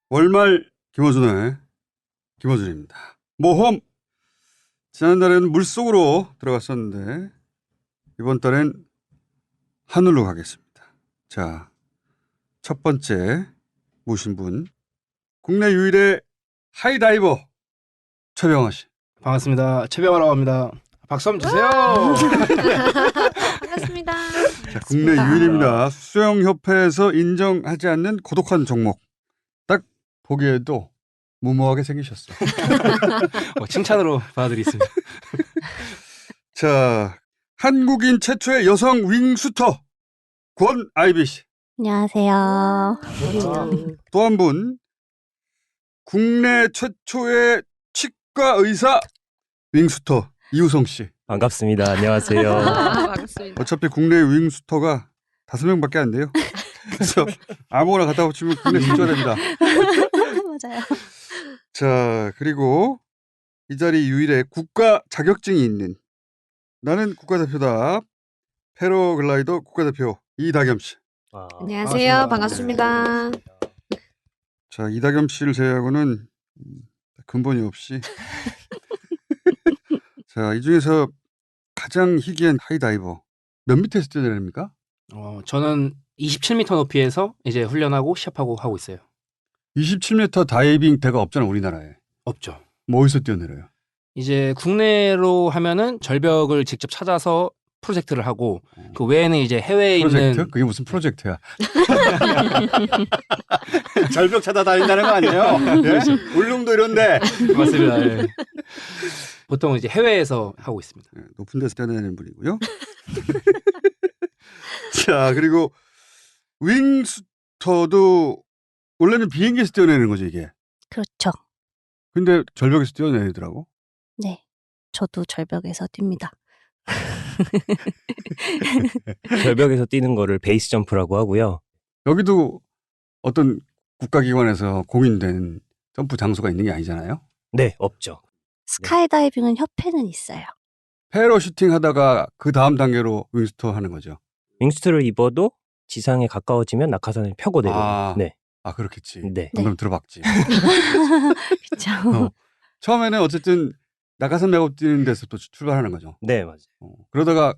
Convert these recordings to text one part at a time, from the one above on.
월말 김어준의 김어준입니다. 모험. 지난달에는 물속으로 들어갔었는데 이번 달엔 하늘로 가겠습니다. 자, 첫 번째 모신 분, 국내 유일의 하이다이버 최병화 씨. 반갑습니다. 최병화라고 합니다. 박수 한번 주세요. 반갑습니다. 자, 국내 유일입니다. 수영협회에서 인정하지 않는 고독한 종목. 딱 보기에도 무모하게 생기셨어. 칭찬으로 받아드리겠습니다. 자, 한국인 최초의 여성 윙슈터 권아이비 씨. 안녕하세요. 또 한 분, 국내 최초의 치과 의사 윙슈터 이우성 씨. 반갑습니다. 안녕하세요. 반갑습니다. 어차피 국내 윙슈터가 5명밖에 안 돼요. 그래서 아무거나 갖다 붙이면 국내 진짜가 됩니다. 맞아요. 자, 그리고 이 자리 유일의 국가 자격증이 있는 나는 국가대표다. 패러글라이더 국가대표 이다겸 씨. 안녕하세요. 반갑습니다. 반갑습니다. 자, 이다겸 씨를 제외하고는 근본이 없이. 자, 이 중에서 가장 희귀한 하이다이버 몇 미터에서 뛰어내립니까? 저는 27m 높이에서 이제 훈련하고 시합하고 하고 있어요. 27m 다이빙 대가 없잖아, 우리나라에. 없죠. 뭐 어디서 뛰어내려요? 이제 국내로 하면은 절벽을 직접 찾아서 프로젝트를 하고 그 외에는 이제 해외에 프로젝트? 있는 그게 무슨 프로젝트야? 절벽 찾아다닌다는 거 아니에요? 예? 울릉도 이런데. 맞습니다. 예. 보통 이제 해외에서 하고 있습니다. 예, 높은 데서 뛰어내리는 분이고요. 자, 그리고 윙스터도 원래는 비행기에서 뛰어내리는 거죠, 이게. 그렇죠. 근데 절벽에서 뛰어내리더라고. 네. 저도 절벽에서 뜁니다. 절벽에서 뛰는 거를 베이스 점프라고 하고요. 여기도 어떤 국가기관에서 공인된 점프 장소가 있는 게 아니잖아요. 네, 없죠. 스카이다이빙은 협회는 있어요. 패러슈팅 하다가 그 다음 단계로 윙스터 하는 거죠. 윙스트를 입어도 지상에 가까워지면 낙하산을 펴고 내려요. 아. 네. 아, 그렇겠지. 네. 방금 들어봤지. 그렇죠. 처음에는 어쨌든 낙하산 메고 뛰는 데서 또 출발하는 거죠. 네, 맞아요. 그러다가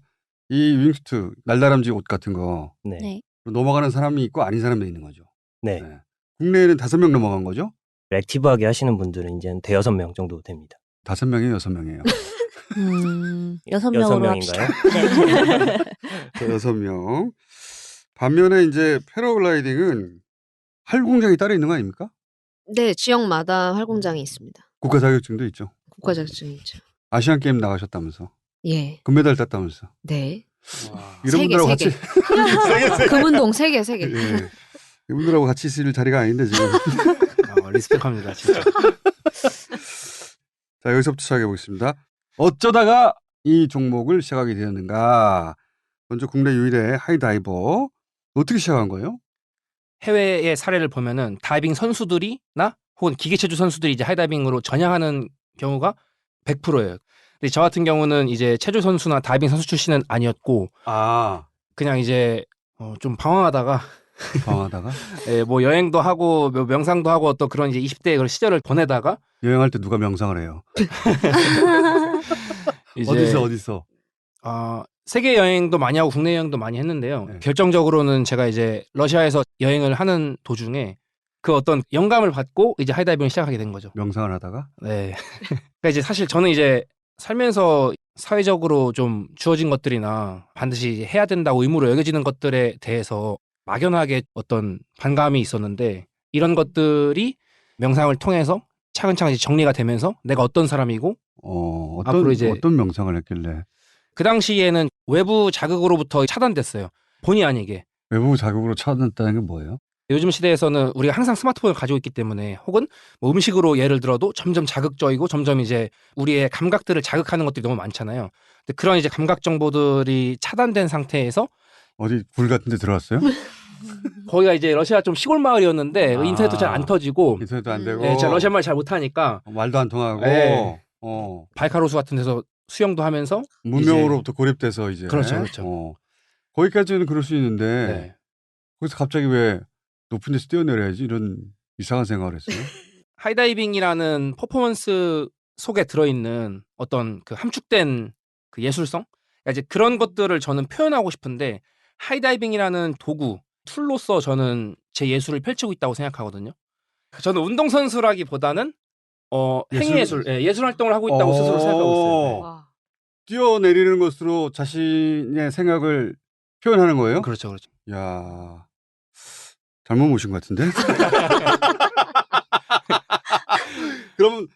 이 윙스트, 날다람쥐 옷 같은 거 네. 네. 넘어가는 사람이 있고 아닌 사람이 있는 거죠. 네. 네. 국내에는 5명 넘어간 거죠? 액티브하게 하시는 분들은 이제는 5-6명 정도 됩니다. 5명이에요, 6명이에요? 6명으로 6명인가요? 합시다. 네. 6명. 반면에 이제 패러글라이딩은 활공장이 따로 있는 거 아닙니까? 네, 지역마다 활공장이 있습니다. 국가 자격증도 있죠. 국가 자격증이 있죠. 아시안 게임 나가셨다면서. 예, 금메달 땄다면서. 네. 이런 분들하고 세 같이 개. 금운동 3개, 3개. 예. 이분들하고 같이 있을 자리가 아닌데 지금. 리스펙합니다. 진짜. 자, 여기서부터 시작해 보겠습니다. 어쩌다가 이 종목을 시작하게 되었는가? 먼저 국내 유일의 하이다이버 어떻게 시작한 거예요? 해외의 사례를 보면은 다이빙 선수들이나 혹은 기계체조 선수들이 이제 하이다이빙으로 전향하는 경우가 100%예요. 근데 저 같은 경우는 이제 체조 선수나 다이빙 선수 출신은 아니었고 아, 그냥 이제 좀 방황하다가 방황하다가 예, 뭐 여행도 하고 뭐 명상도 하고 어떤 그런 이제 20대의 그런 시절을 보내다가 여행할 때 누가 명상을 해요? 이제 어디서? 세계 여행도 많이 하고 국내 여행도 많이 했는데요. 네. 결정적으로는 제가 이제 러시아에서 여행을 하는 도중에 그 어떤 영감을 받고 이제 하이다이빙을 시작하게 된 거죠. 명상을 하다가? 네. 그러니까 이제 사실 저는 이제 살면서 사회적으로 좀 주어진 것들이나 반드시 해야 된다고 의무로 여겨지는 것들에 대해서 막연하게 어떤 반감이 있었는데 이런 것들이 명상을 통해서 차근차근 이제 정리가 되면서 내가 어떤 사람이고 앞으로 이제 어떤 명상을 했길래? 그 당시에는 외부 자극으로부터 차단됐어요. 본의 아니게. 외부 자극으로 차단했다는 게 뭐예요? 요즘 시대에서는 우리가 항상 스마트폰을 가지고 있기 때문에 혹은 뭐 음식으로 예를 들어도 점점 자극적이고 점점 이제 우리의 감각들을 자극하는 것들이 너무 많잖아요. 근데 그런 이제 감각 정보들이 차단된 상태에서 어디 굴 같은 데 들어왔어요? 거기가 이제 러시아 좀 시골 마을이었는데 아. 인터넷도 잘 안 터지고 인터넷도 안 되고 예, 제가 러시아 말 잘 못하니까 말도 안 통하고 네. 어, 바이카로스 같은 데서 수영도 하면서 문명으로부터 고립돼서 이제 그렇죠. 거기까지는 그럴 수 있는데 네. 거기서 갑자기 왜 높은 데서 뛰어내려야지 이런 이상한 생각을 했어요. 하이다이빙이라는 퍼포먼스 속에 들어있는 어떤 그 함축된 그 예술성? 그러니까 이제 그런 것들을 저는 표현하고 싶은데 하이다이빙이라는 도구, 툴로서 저는 제 예술을 펼치고 있다고 생각하거든요. 저는 운동선수라기보다는 행위예술, 예술 활동을 하고 있다고 스스로 생각하고 있어요. 와. 뛰어내리는 것으로 자신의 생각을 표현하는 거예요? 네. 그렇죠, 그렇죠. 야, 잘못 모신 것 같은데? 그러면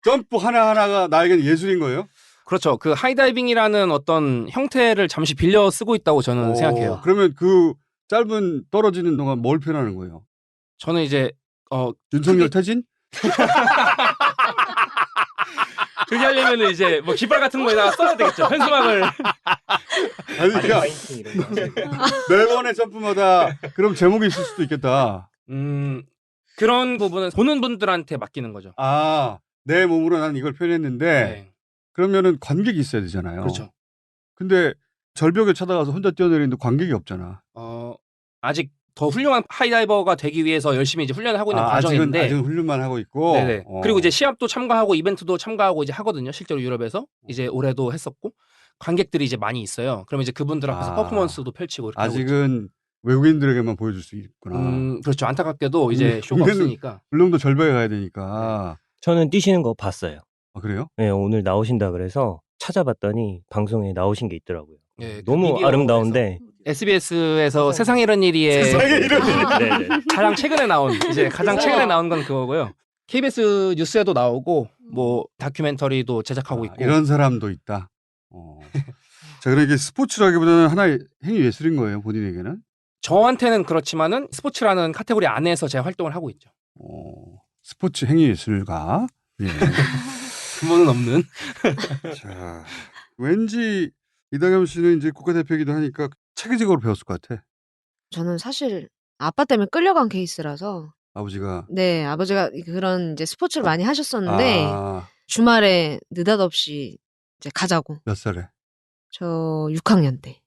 점프 하나하나가 나에겐 예술인 거예요? 그렇죠. 그 하이다이빙이라는 어떤 형태를 잠시 빌려 쓰고 있다고 저는 생각해요. 그러면 그 짧은 떨어지는 동안 뭘 표현하는 거예요? 저는 이제 윤석열 크게- 퇴진? 그렇게 하려면 이제 뭐 깃발 같은 거에다가 써야 되겠죠. 현수막을. 아니, 그러니까 파인팅 이런 거. 매번의 점프마다 그럼 제목이 있을 수도 있겠다. 그런 부분은 보는 분들한테 맡기는 거죠. 아, 내 몸으로 난 이걸 표현했는데 네. 그러면은 관객이 있어야 되잖아요. 그렇죠. 근데 절벽에 쳐다가서 혼자 뛰어내리는데 관객이 없잖아. 아직 더 훌륭한 하이다이버가 되기 위해서 열심히 이제 훈련을 하고 있는 과정인데. 아직은 훈련만 하고 있고. 네네. 그리고 이제 시합도 참가하고 이벤트도 참가하고 이제 하거든요. 실제로 유럽에서 이제 올해도 했었고 관객들이 이제 많이 있어요. 그러면 이제 그분들 앞에서 퍼포먼스도 펼치고 이렇게 하고 있죠. 아직은 외국인들에게만 보여줄 수 있구나. 그렇죠. 안타깝게도 이제 쇼가 우리는 없으니까. 울릉도 절벽에 가야 되니까. 저는 뛰시는 거 봤어요. 아, 그래요? 네, 오늘 나오신다 그래서 찾아봤더니 방송에 나오신 게 있더라고요. 예, 그 너무 미디어에서. 아름다운데. SBS에서 세상에 이런 일이에 세상에 이런 일이. 네네. 가장 최근에 나온 건 그거고요. KBS 뉴스에도 나오고 뭐 다큐멘터리도 제작하고 있고. 이런 사람도 있다. 자, 그러니까 이게 스포츠라기보다는 하나의 행위 예술인 거예요, 본인에게는. 저한테는 그렇지만은 스포츠라는 카테고리 안에서 제가 활동을 하고 있죠. 스포츠 행위 예술가. 예. 근본은 없는. 자, 왠지 이다겸 씨는 이제 국가대표이기도 하니까 체계적으로 배웠을 것 같아. 저는 사실 아빠 때문에 끌려간 케이스라서 아버지가. 네, 아버지가 그런 이제 스포츠를 많이 하셨었는데 아, 주말에 느닷없이 이제 가자고. 몇 살에? 저 6학년 때.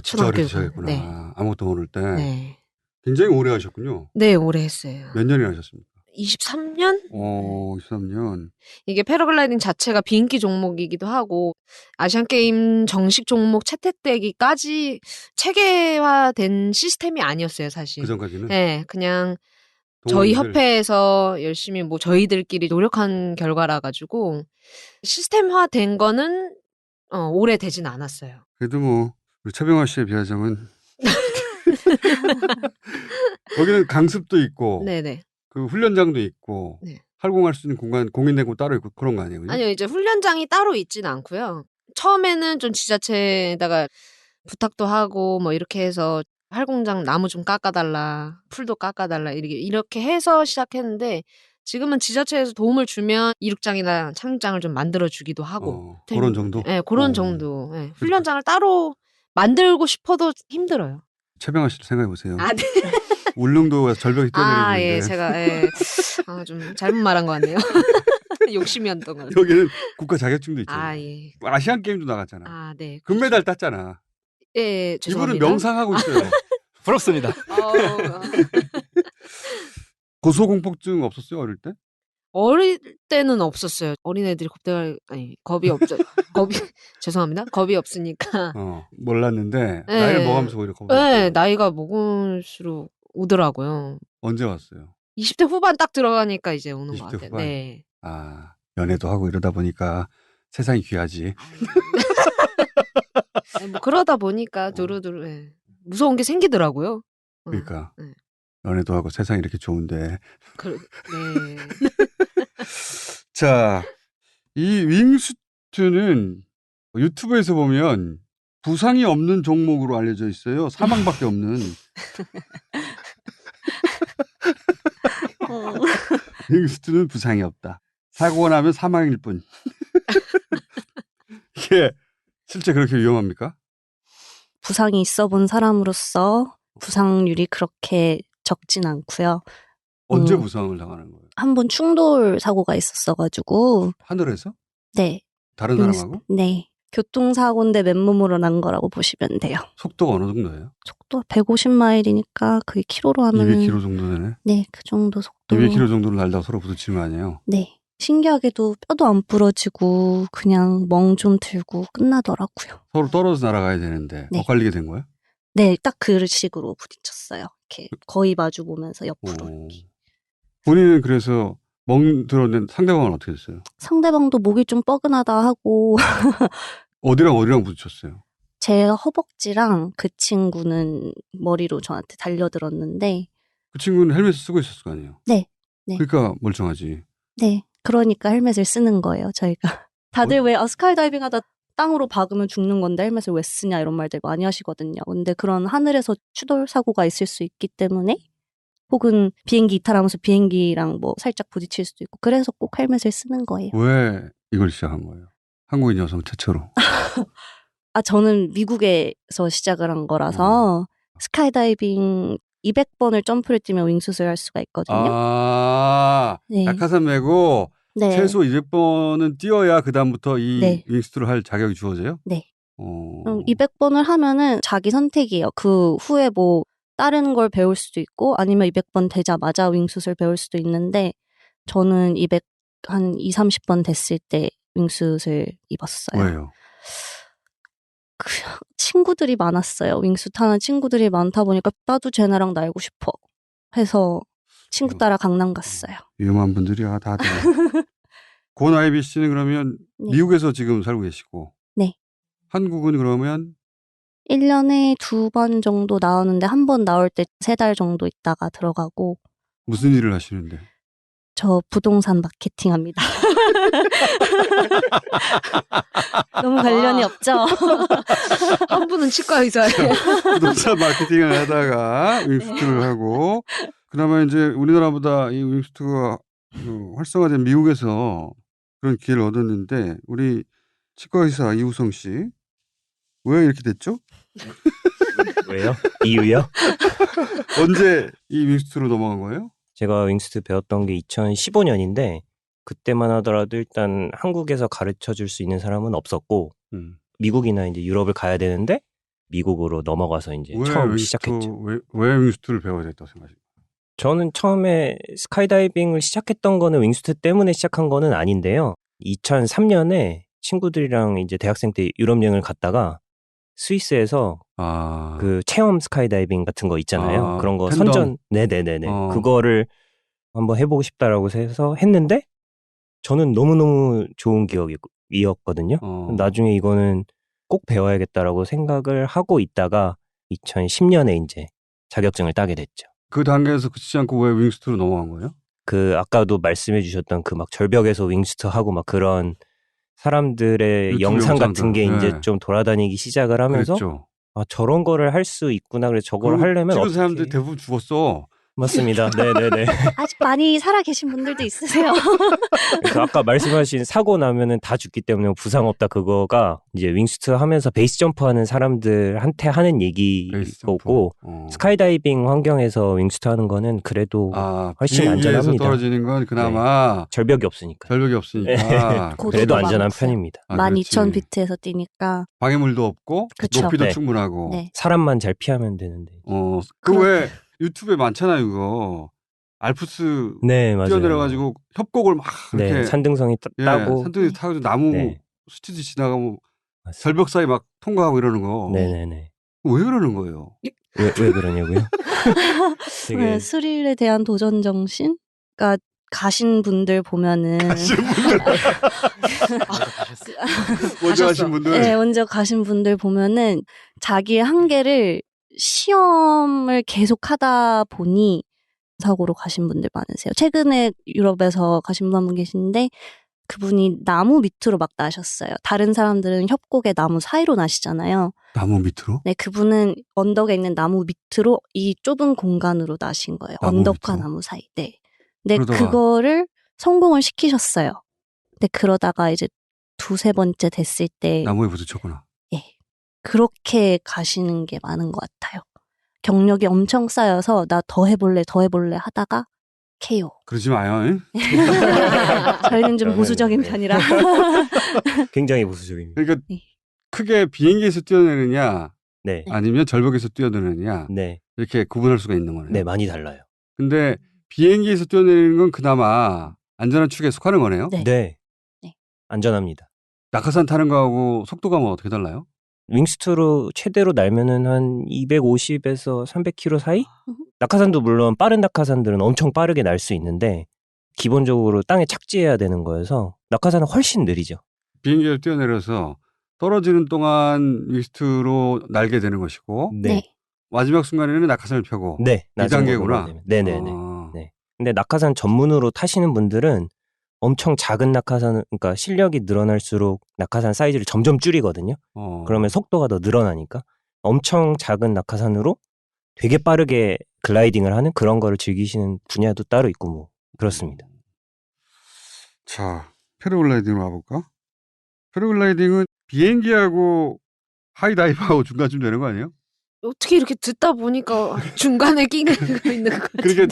진짜 어릴 때 초등학교 시작했구나. 네. 아무것도 모를 때. 네. 굉장히 오래 하셨군요. 네, 오래 했어요. 몇 년이나 하셨습니까? 23년? 23년. 이게 패러글라이딩 자체가 비인기 종목이기도 하고 아시안게임 정식 종목 채택되기까지 체계화된 시스템이 아니었어요, 사실. 그 전까지는. 네, 그냥 저희 동호인들. 협회에서 열심히 뭐 저희들끼리 노력한 결과라 가지고 시스템화된 거는 오래 되진 않았어요. 그래도 뭐 우리 최병화 씨에 비하자면 거기는 강습도 있고 네네. 그 훈련장도 있고 네. 활공할 수 있는 공간 공인되고 따로 있고 그런 거 아니에요? 그죠? 아니요, 이제 훈련장이 따로 있진 않고요. 처음에는 좀 지자체에다가 부탁도 하고 뭐 이렇게 해서 활공장 나무 좀 깎아달라, 풀도 깎아달라 이렇게 해서 시작했는데 지금은 지자체에서 도움을 주면 이륙장이나 착륙장을 좀 만들어 주기도 하고 그런 정도? 네, 그런 정도. 네. 훈련장을 따로 만들고 싶어도 힘들어요. 최병화 씨를 생각해 보세요. 아, 네. 울릉도에서 절벽에 뛰어내리고 예, 있는데 제가 좀 잘못 말한 것 같네요. 욕심이었던 것 같아요. 여기는 국가 자격증도 있잖아요. 아, 예. 아시안 게임도 나갔잖아. 아, 네. 금메달 땄잖아. 예, 이분은 죄송합니다. 명상하고 있어요. 부럽습니다. 고소공포증 없었어요 어릴 때? 어릴 때는 없었어요. 어린애들이 겁이 없죠. 죄송합니다. 겁이 없으니까. 몰랐는데 네. 나이를 먹으면서 오히려 겁이 네, 났어요. 나이가 먹을수록 오더라고요. 언제 왔어요? 20대 후반 딱 들어가니까 이제 오는 것 20대 같아요. 후반? 네. 연애도 하고 이러다 보니까 세상이 귀하지. 뭐 그러다 보니까 두루두루 무서운 게 생기더라고요. 그러니까 네. 연애도 하고 세상이 이렇게 좋은데. 네. 자, 이 윙슈트는 유튜브에서 보면 부상이 없는 종목으로 알려져 있어요. 사망밖에 없는. 윙슈트는 부상이 없다. 사고가 나면 사망일 뿐. 이게 실제 그렇게 위험합니까? 부상이 있어 본 사람으로서 부상률이 그렇게 적진 않고요. 언제 부상을 당하는 거예요? 한번 충돌 사고가 있었어가지고 하늘에서? 네. 다른 사람하고? 네. 교통사고인데 맨몸으로 난 거라고 보시면 돼요. 속도가 어느 정도예요? 속도 150마일이니까 그게 키로로 하면 200km 정도 되네. 네, 그 정도 속도. 200km 정도를 날다가 서로 부딪히는 거 아니에요? 네. 신기하게도 뼈도 안 부러지고 그냥 멍 좀 들고 끝나더라고요. 서로 떨어져 날아가야 되는데 네. 엇갈리게 된 거야? 네, 딱 그 식으로 부딪혔어요. 이렇게 거의 마주 보면서 옆으로. 이렇게. 본인은 그래서 멍 들었는데 상대방은 어떻게 됐어요? 상대방도 목이 좀 뻐근하다 하고 어디랑 부딪혔어요? 제 허벅지랑 그 친구는 머리로 저한테 달려들었는데 그 친구는 헬멧을 쓰고 있었을 거 아니에요? 네. 네. 그러니까 멀쩡하지. 네. 그러니까 헬멧을 쓰는 거예요, 저희가. 다들 왜 스카이다이빙 하다 땅으로 박으면 죽는 건데 헬멧을 왜 쓰냐 이런 말들 많이 하시거든요. 근데 그런 하늘에서 추돌 사고가 있을 수 있기 때문에 혹은 비행기 이탈하면서 비행기랑 뭐 살짝 부딪힐 수도 있고 그래서 꼭 헬멧을 쓰는 거예요. 왜 이걸 시작한 거예요? 한국인 여성 최초로. 저는 미국에서 시작을 한 거라서 스카이다이빙 200번을 점프를 뛰면 윙수술 할 수가 있거든요. 네. 낙하산 메고 네. 최소 200번은 뛰어야 그다음부터 이 네. 윙스트를 할 자격이 주어져요? 네. 200번을 하면은 자기 선택이에요. 그 후에 뭐 다른 걸 배울 수도 있고 아니면 200번 되자마자 윙수술 배울 수도 있는데 저는 한 30번 됐을 때 윙수술 입었어요. 왜요? 친구들이 많았어요. 윙수 타는 친구들이 많다 보니까 나도 쟤네랑 날고 싶어 해서 친구 따라 강남 갔어요. 위험한 분들이야 다들. 권아이비 씨는 그러면 네. 미국에서 지금 살고 계시고 네. 한국은 그러면 1년에 2번 정도 나오는데 한 번 나올 때 3달 정도 있다가 들어가고. 무슨 일을 하시는데? 저 부동산 마케팅 합니다. 너무 관련이 없죠? 한 분은 치과 의사예요. 부동산 마케팅을 하다가 윙스트를 하고 그다음에 이제 우리나라보다 이 윙스트가 활성화된 미국에서 그런 기회를 얻었는데 우리 치과 의사 이우성 씨 왜 이렇게 됐죠? 왜요? 이유요? 언제 이 윙스트로 넘어간 거예요? 제가 윙스트 배웠던 게 2015년인데 그때만 하더라도 일단 한국에서 가르쳐 줄 수 있는 사람은 없었고 미국이나 이제 유럽을 가야 되는데 미국으로 넘어가서 이제 처음 시작했죠. 왜 윙스트를 배워야 됐다고 생각하세요? 저는 처음에 스카이다이빙을 시작했던 거는 윙스트 때문에 시작한 거는 아닌데요. 2003년에 친구들이랑 이제 대학생 때 유럽 여행을 갔다가 스위스에서 그 체험 스카이다이빙 같은 거 있잖아요. 그런 거 팬덤. 선전, 네네네네. 그거를 한번 해보고 싶다라고 해서 했는데 저는 너무너무 좋은 기억이었거든요. 나중에 이거는 꼭 배워야겠다라고 생각을 하고 있다가 2010년에 이제 자격증을 따게 됐죠. 그 단계에서 그치지 않고 왜 윙스트로 넘어간 거예요? 그 아까도 말씀해 주셨던 그 막 절벽에서 윙스트 하고 막 그런 사람들의 영상 같은 게 네. 이제 좀 돌아다니기 시작을 하면서 그랬죠. 저런 거를 할 수 있구나. 그래서 저걸 하려면 찍은 어떻게 사람들이 대부분 죽었어. 맞습니다. 네네네. 아직 많이 살아계신 분들도 있으세요. 그래서 아까 말씀하신 사고 나면은 다 죽기 때문에 부상 없다 그거가 이제 윙스트 하면서 베이스 점프하는 사람들한테 하는 얘기고 스카이다이빙 환경에서 윙스트 하는 거는 그래도 훨씬 안전합니다. 떨어지는 건 그나마 네. 절벽이 없으니까. 그래도 안전한 편입니다. 12,000피트에서 뛰니까 방해물도 없고 그쵸. 높이도 네. 충분하고 네. 사람만 잘 피하면 되는데. 그 왜 유튜브에 많잖아요, 그거. 알프스 네, 맞아요. 뛰어내려가지고 협곡을 막 이렇게 네, 산등성이 따고 산등이 타고 나무 네. 스치듯이 지나가고 맞습니다. 절벽 사이 막 통과하고 이러는 거. 네네네. 왜 그러는 거예요? 왜 그러냐고요? 되게 스릴에 대한 도전 정신? 그러니까 가신 분들 보면은 먼저 가신 분들. 네, 먼저 가신 분들 보면은 자기의 한계를 시험을 계속 하다 보니 사고로 가신 분들 많으세요. 최근에 유럽에서 가신 분 한 분 계신데 그분이 나무 밑으로 막 나셨어요. 다른 사람들은 협곡에 나무 사이로 나시잖아요. 나무 밑으로? 네, 그분은 언덕에 있는 나무 밑으로 이 좁은 공간으로 나신 거예요. 언덕과 나무 사이. 네. 근데 그거를 성공을 시키셨어요. 근데 그러다가 이제 2-3번째 됐을 때 나무에 부딪혔구나. 예. 그렇게 가시는 게 많은 것 같아요. 경력이 엄청 쌓여서 나 더 해볼래 하다가 KO. 그러지 마요. 저희는 좀 보수적인 편이라. 굉장히 보수적입니다. 그러니까 네. 크게 비행기에서 뛰어내느냐 네. 아니면 절벽에서 뛰어내느냐 네. 이렇게 구분할 수가 있는 거네요. 네, 많이 달라요. 근데 비행기에서 뛰어내리는 건 그나마 안전한 축에 속하는 거네요. 네. 네. 네. 안전합니다. 낙하산 타는 거하고 속도가 뭐 어떻게 달라요? 윙스트로 최대로 날면은 한 250에서 300km 사이? 낙하산도 물론 빠른 낙하산들은 엄청 빠르게 날 수 있는데 기본적으로 땅에 착지해야 되는 거여서 낙하산은 훨씬 느리죠. 비행기를 뛰어내려서 떨어지는 동안 윙스트로 날게 되는 것이고 네. 마지막 순간에는 낙하산을 펴고 네. 나중에 2단계구나. 올라가게 되면. 네네네. 아. 네. 근데 낙하산 전문으로 타시는 분들은 엄청 작은 낙하산, 그러니까 실력이 늘어날수록 낙하산 사이즈를 점점 줄이거든요. 그러면 속도가 더 늘어나니까 엄청 작은 낙하산으로 되게 빠르게 글라이딩을 하는 그런 거를 즐기시는 분야도 따로 있고 뭐 그렇습니다. 자, 패러글라이딩으로 가볼까? 패러글라이딩은 비행기하고 하이다이브하고 중간쯤 되는 거 아니에요? 어떻게 이렇게 듣다 보니까 중간에 끼고 있는 것 같은데. 그렇게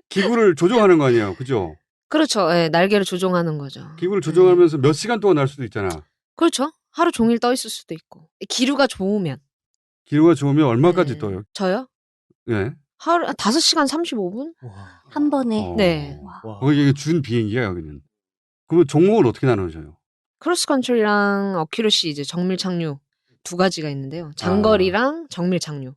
기구를 조종하는 거 아니에요, 그죠? 그렇죠. 예, 날개를 조종하는 거죠. 기구를 조종하면서 몇 시간 동안 날 수도 있잖아. 그렇죠. 하루 종일 떠 있을 수도 있고. 기류가 좋으면. 기류가 좋으면 얼마까지 네. 떠요? 저요? 네. 하루 5시간 35분? 한 번에. 네. 거기 준 비행기야 여기는. 그러면 종목을 어떻게 나누어져요? 크로스 컨트리랑 어큐러시 이제 정밀 착륙 두 가지가 있는데요. 장거리랑 정밀 착륙.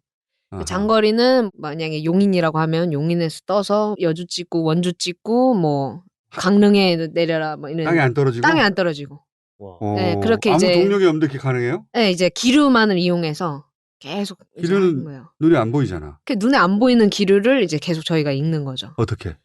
아하. 장거리는 만약에 용인이라고 하면 용인에서 떠서 여주 찍고 원주 찍고 뭐 강릉에 내려라 뭐 이런 땅에 안 떨어지고. 땅에 안 떨어지고. 와. 네, 그렇게 아무 이제- 동력이 없는데 그게 가능해요? 네, 이제 기류만을 이용해서 계속 이제 기류는- 하는 거예요. 눈이 안 보이잖아. 그 눈에 안 보이는 기류를 이제 계속 저희가 읽는 거죠. 어떻게?